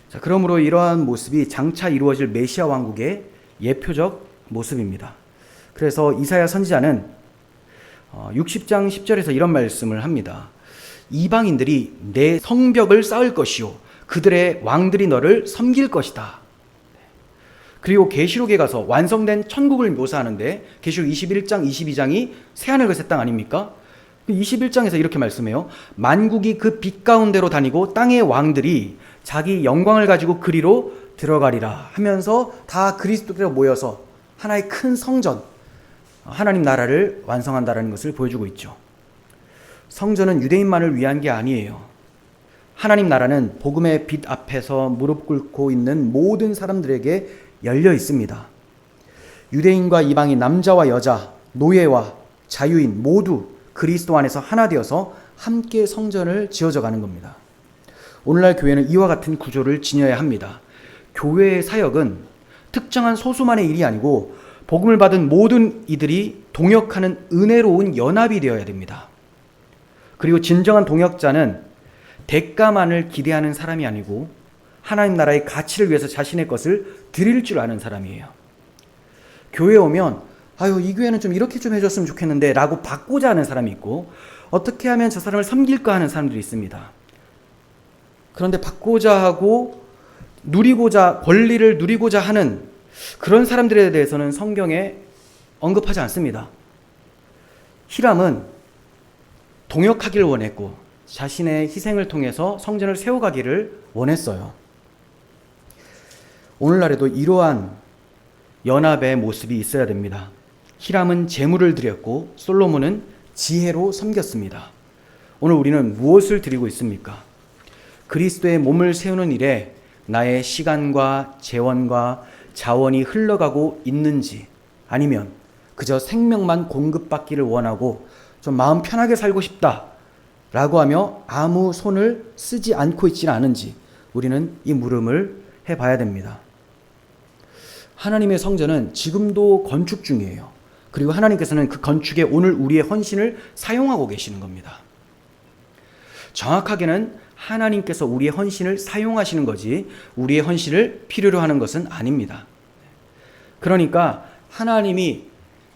자, 그러므로 이러한 모습이 장차 이루어질 메시아 왕국의 예표적 모습입니다. 그래서 이사야 선지자는 60장 10절에서 이런 말씀을 합니다. 이방인들이 내 성벽을 쌓을 것이요 그들의 왕들이 너를 섬길 것이다. 그리고 계시록에 가서 완성된 천국을 묘사하는데 계시록 21장 22장이 새하늘과 새 땅 아닙니까? 21장에서 이렇게 말씀해요. 만국이 그 빛 가운데로 다니고 땅의 왕들이 자기 영광을 가지고 그리로 들어가리라 하면서 다 그리스도께로 모여서 하나의 큰 성전, 하나님 나라를 완성한다라는 것을 보여주고 있죠. 성전은 유대인만을 위한 게 아니에요. 하나님 나라는 복음의 빛 앞에서 무릎 꿇고 있는 모든 사람들에게 열려 있습니다. 유대인과 이방인, 남자와 여자, 노예와 자유인 모두 그리스도 안에서 하나 되어서 함께 성전을 지어져 가는 겁니다. 오늘날 교회는 이와 같은 구조를 지녀야 합니다. 교회의 사역은 특정한 소수만의 일이 아니고 복음을 받은 모든 이들이 동역하는 은혜로운 연합이 되어야 됩니다. 그리고 진정한 동역자는 대가만을 기대하는 사람이 아니고 하나님 나라의 가치를 위해서 자신의 것을 드릴 줄 아는 사람이에요. 교회에 오면 이 교회는 좀 이렇게 좀 해줬으면 좋겠는데 라고 받고자 하는 사람이 있고, 어떻게 하면 저 사람을 섬길까 하는 사람들이 있습니다. 그런데 받고자 하고 권리를 누리고자 하는 그런 사람들에 대해서는 성경에 언급하지 않습니다. 히람은 동역하기를 원했고 자신의 희생을 통해서 성전을 세워가기를 원했어요. 오늘날에도 이러한 연합의 모습이 있어야 됩니다. 히람은 재물을 드렸고 솔로몬은 지혜로 섬겼습니다. 오늘 우리는 무엇을 드리고 있습니까? 그리스도의 몸을 세우는 일에 나의 시간과 재원과 자원이 흘러가고 있는지, 아니면 그저 생명만 공급받기를 원하고 좀 마음 편하게 살고 싶다 라고 하며 아무 손을 쓰지 않고 있지는 않은지 우리는 이 물음을 해봐야 됩니다. 하나님의 성전은 지금도 건축 중이에요. 그리고 하나님께서는 그 건축에 오늘 우리의 헌신을 사용하고 계시는 겁니다. 정확하게는 하나님께서 우리의 헌신을 사용하시는 거지 우리의 헌신을 필요로 하는 것은 아닙니다. 그러니까 하나님이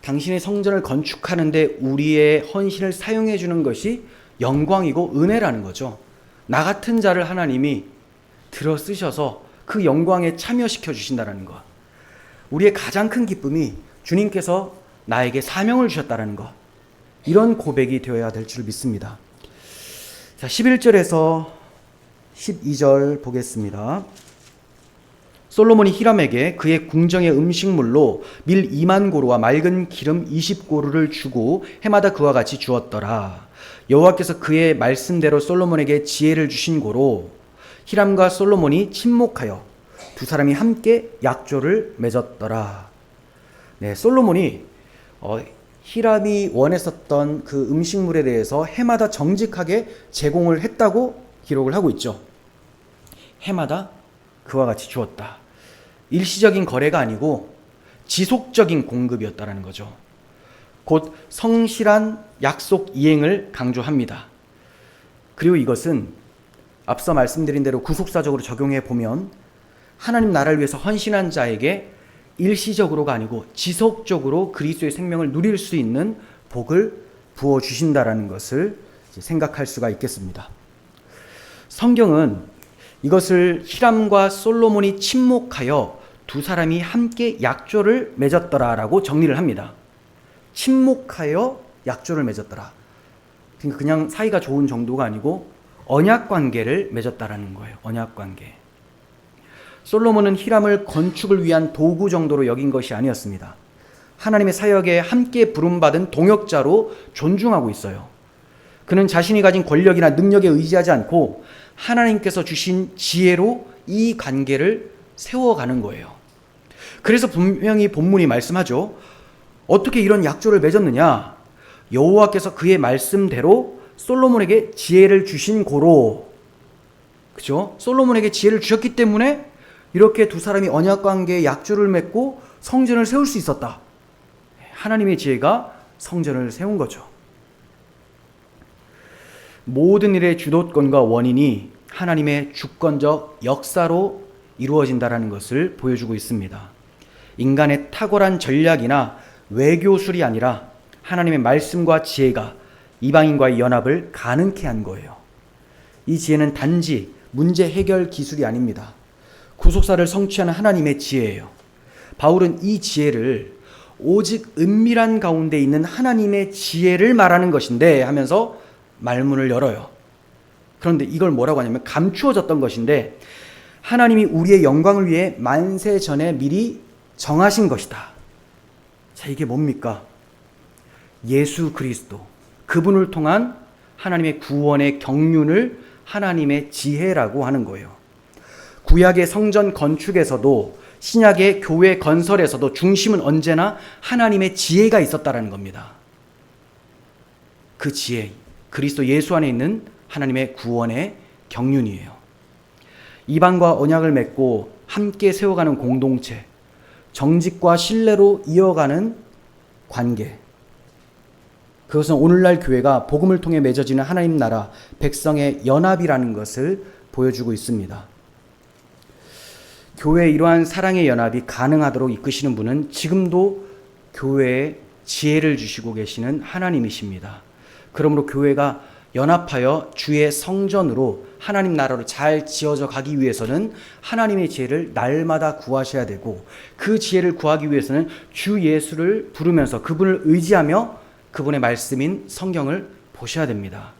당신의 성전을 건축하는데 우리의 헌신을 사용해 주는 것이 영광이고 은혜라는 거죠. 나 같은 자를 하나님이 들어 쓰셔서 그 영광에 참여시켜 주신다는 것. 우리의 가장 큰 기쁨이 주님께서 나에게 사명을 주셨다는 것. 이런 고백이 되어야 될 줄 믿습니다. 자, 11절에서 12절 보겠습니다. 솔로몬이 히람에게 그의 궁정의 음식물로 밀 2만 고루와 맑은 기름 20고루를 주고 해마다 그와 같이 주었더라. 여호와께서 그의 말씀대로 솔로몬에게 지혜를 주신 고로 히람과 솔로몬이 친목하여 두 사람이 함께 약조를 맺었더라. 네, 솔로몬이 히람이 원했었던 그 음식물에 대해서 해마다 정직하게 제공을 했다고 기록을 하고 있죠. 해마다 그와 같이 주었다. 일시적인 거래가 아니고 지속적인 공급이었다는 거죠. 곧 성실한 약속 이행을 강조합니다. 그리고 이것은 앞서 말씀드린 대로 구속사적으로 적용해 보면 하나님 나라를 위해서 헌신한 자에게 일시적으로가 아니고 지속적으로 그리스도의 생명을 누릴 수 있는 복을 부어주신다라는 것을 생각할 수가 있겠습니다. 성경은 이것을 히람과 솔로몬이 친목하여 두 사람이 함께 약조를 맺었더라라고 정리를 합니다. 친목하여 약조를 맺었더라. 그러니까 그냥 사이가 좋은 정도가 아니고 언약 관계를 맺었다라는 거예요. 언약 관계. 솔로몬은 히람을 건축을 위한 도구 정도로 여긴 것이 아니었습니다. 하나님의 사역에 함께 부름받은 동역자로 존중하고 있어요. 그는 자신이 가진 권력이나 능력에 의지하지 않고 하나님께서 주신 지혜로 이 관계를 세워가는 거예요. 그래서 분명히 본문이 말씀하죠. 어떻게 이런 약조를 맺었느냐? 여호와께서 그의 말씀대로 솔로몬에게 지혜를 주신 고로, 그죠? 솔로몬에게 지혜를 주셨기 때문에 이렇게 두 사람이 언약 관계의 약조를 맺고 성전을 세울 수 있었다. 하나님의 지혜가 성전을 세운 거죠. 모든 일의 주도권과 원인이 하나님의 주권적 역사로 이루어진다는 것을 보여주고 있습니다. 인간의 탁월한 전략이나 외교술이 아니라 하나님의 말씀과 지혜가 이방인과의 연합을 가능케 한 거예요. 이 지혜는 단지 문제 해결 기술이 아닙니다. 구속사를 성취하는 하나님의 지혜예요. 바울은 이 지혜를 오직 은밀한 가운데 있는 하나님의 지혜를 말하는 것인데 하면서 말문을 열어요. 그런데 이걸 뭐라고 하냐면 감추어졌던 것인데 하나님이 우리의 영광을 위해 만세 전에 미리 정하신 것이다. 자, 이게 뭡니까? 예수 그리스도, 그분을 통한 하나님의 구원의 경륜을 하나님의 지혜라고 하는 거예요. 구약의 성전 건축에서도 신약의 교회 건설에서도 중심은 언제나 하나님의 지혜가 있었다라는 겁니다. 그 지혜, 그리스도 예수 안에 있는 하나님의 구원의 경륜이에요. 이방과 언약을 맺고 함께 세워가는 공동체, 정직과 신뢰로 이어가는 관계, 그것은 오늘날 교회가 복음을 통해 맺어지는 하나님 나라 백성의 연합이라는 것을 보여주고 있습니다. 교회의 이러한 사랑의 연합이 가능하도록 이끄시는 분은 지금도 교회에 지혜를 주시고 계시는 하나님이십니다. 그러므로 교회가 연합하여 주의 성전으로 하나님 나라로 잘 지어져 가기 위해서는 하나님의 지혜를 날마다 구하셔야 되고, 그 지혜를 구하기 위해서는 주 예수를 부르면서 그분을 의지하며 그분의 말씀인 성경을 보셔야 됩니다.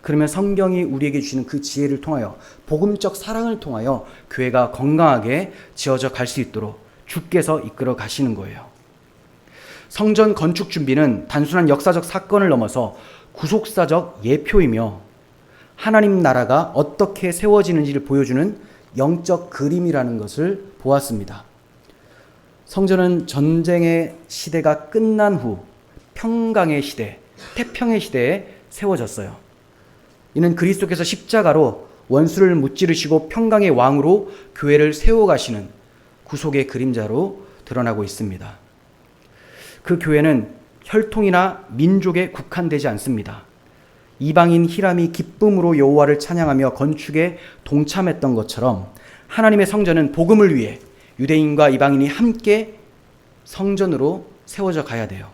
그러면 성경이 우리에게 주시는 그 지혜를 통하여, 복음적 사랑을 통하여 교회가 건강하게 지어져 갈 수 있도록 주께서 이끌어 가시는 거예요. 성전 건축 준비는 단순한 역사적 사건을 넘어서 구속사적 예표이며 하나님 나라가 어떻게 세워지는지를 보여주는 영적 그림이라는 것을 보았습니다. 성전은 전쟁의 시대가 끝난 후 평강의 시대, 태평의 시대에 세워졌어요. 이는 그리스도께서 십자가로 원수를 무찌르시고 평강의 왕으로 교회를 세워가시는 구속의 그림자로 드러나고 있습니다. 그 교회는 혈통이나 민족에 국한되지 않습니다. 이방인 히람이 기쁨으로 여호와를 찬양하며 건축에 동참했던 것처럼 하나님의 성전은 복음을 위해 유대인과 이방인이 함께 성전으로 세워져 가야 돼요.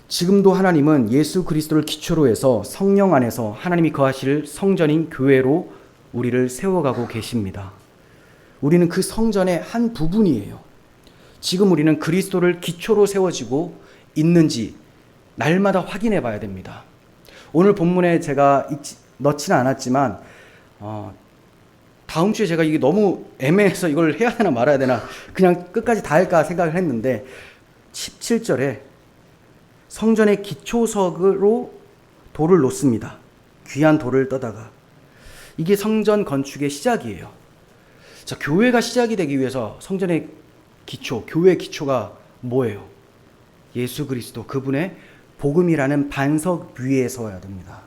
지금도 하나님은 예수 그리스도를 기초로 해서 성령 안에서 하나님이 거하실 성전인 교회로 우리를 세워가고 계십니다. 우리는 그 성전의 한 부분이에요. 지금 우리는 그리스도를 기초로 세워지고 있는지 날마다 확인해 봐야 됩니다. 오늘 본문에 제가 넣지는 않았지만 다음 주에 제가 이게 너무 애매해서 이걸 해야 되나 말아야 되나 그냥 끝까지 다 할까 생각을 했는데 17절에 성전의 기초석으로 돌을 놓습니다. 귀한 돌을 떠다가. 이게 성전 건축의 시작이에요. 자, 교회가 시작이 되기 위해서 성전의 기초, 교회의 기초가 뭐예요? 예수 그리스도, 그분의 복음이라는 반석 위에 서야 됩니다.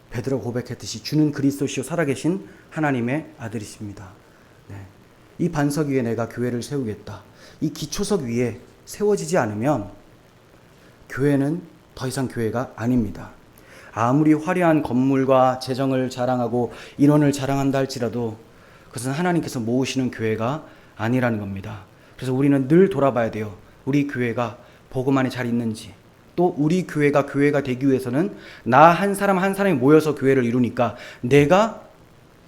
베드로가 고백했듯이 주는 그리스도시요 살아계신 하나님의 아들이십니다. 네. 이 반석 위에 내가 교회를 세우겠다. 이 기초석 위에 세워지지 않으면 교회는 더 이상 교회가 아닙니다. 아무리 화려한 건물과 재정을 자랑하고 인원을 자랑한다 할지라도 그것은 하나님께서 모으시는 교회가 아니라는 겁니다. 그래서 우리는 늘 돌아봐야 돼요. 우리 교회가 복음 안에 잘 있는지, 또 우리 교회가 되기 위해서는 나 한 사람 한 사람이 모여서 교회를 이루니까 내가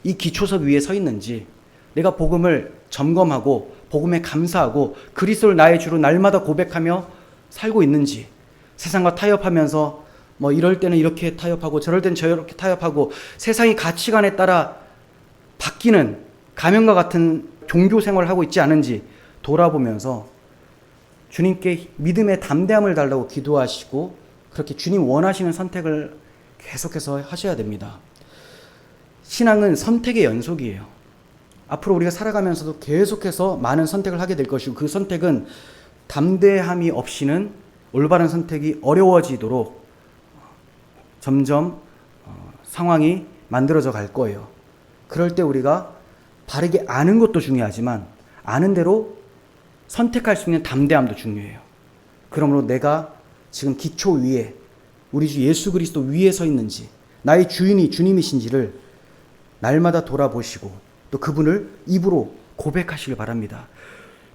이 기초석 위에 서 있는지, 내가 복음을 점검하고 복음에 감사하고 그리스도를 나의 주로 날마다 고백하며 살고 있는지, 세상과 타협하면서 뭐 이럴 때는 이렇게 타협하고 저럴 때는 저렇게 타협하고 세상의 가치관에 따라 바뀌는 가면과 같은 종교 생활을 하고 있지 않은지 돌아보면서 주님께 믿음의 담대함을 달라고 기도하시고 그렇게 주님 원하시는 선택을 계속해서 하셔야 됩니다. 신앙은 선택의 연속이에요. 앞으로 우리가 살아가면서도 계속해서 많은 선택을 하게 될 것이고, 그 선택은 담대함이 없이는 올바른 선택이 어려워지도록 점점 상황이 만들어져 갈 거예요. 그럴 때 우리가 바르게 아는 것도 중요하지만 아는 대로 선택할 수 있는 담대함도 중요해요. 그러므로 내가 지금 기초 위에, 우리 주 예수 그리스도 위에 서 있는지, 나의 주인이 주님이신지를 날마다 돌아보시고 또 그분을 입으로 고백하시길 바랍니다.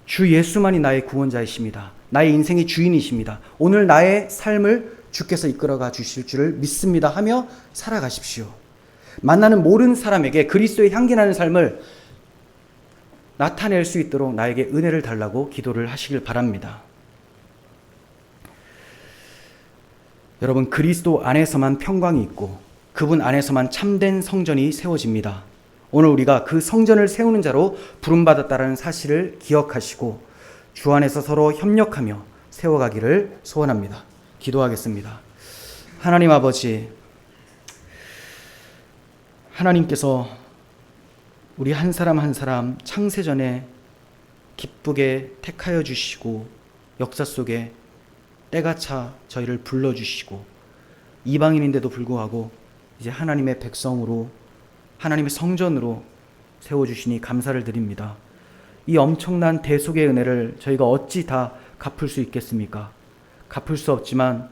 주 예수만이 나의 구원자이십니다. 나의 인생의 주인이십니다. 오늘 나의 삶을 주께서 이끌어가 주실 줄을 믿습니다 하며 살아가십시오. 만나는 모든 사람에게 그리스도의 향기나는 삶을 나타낼 수 있도록 나에게 은혜를 달라고 기도를 하시길 바랍니다. 여러분, 그리스도 안에서만 평강이 있고 그분 안에서만 참된 성전이 세워집니다. 오늘 우리가 그 성전을 세우는 자로 부름받았다는 사실을 기억하시고 주 안에서 서로 협력하며 세워가기를 소원합니다. 기도하겠습니다. 하나님 아버지, 하나님께서 우리 한 사람 한 사람 창세전에 기쁘게 택하여 주시고 역사 속에 때가 차 저희를 불러주시고 이방인인데도 불구하고 이제 하나님의 백성으로 하나님의 성전으로 세워주시니 감사를 드립니다. 이 엄청난 대속의 은혜를 저희가 어찌 다 갚을 수 있겠습니까? 갚을 수 없지만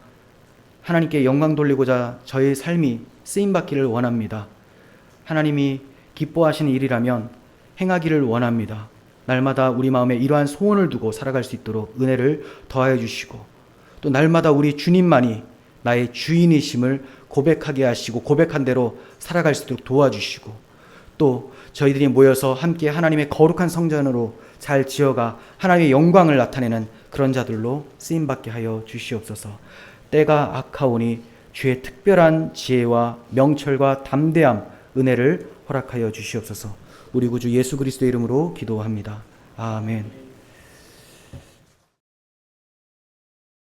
하나님께 영광 돌리고자 저의 삶이 쓰임받기를 원합니다. 하나님이 기뻐하시는 일이라면 행하기를 원합니다. 날마다 우리 마음에 이러한 소원을 두고 살아갈 수 있도록 은혜를 더하여 주시고 또 날마다 우리 주님만이 나의 주인이심을 고백하게 하시고 고백한 대로 살아갈 수 있도록 도와주시고 또 저희들이 모여서 함께 하나님의 거룩한 성전으로 잘 지어가 하나님의 영광을 나타내는 그런 자들로 쓰임받게 하여 주시옵소서. 때가 악하오니 주의 특별한 지혜와 명철과 담대함, 은혜를 허락하여 주시옵소서. 우리 구주 예수 그리스도의 이름으로 기도합니다. 아멘.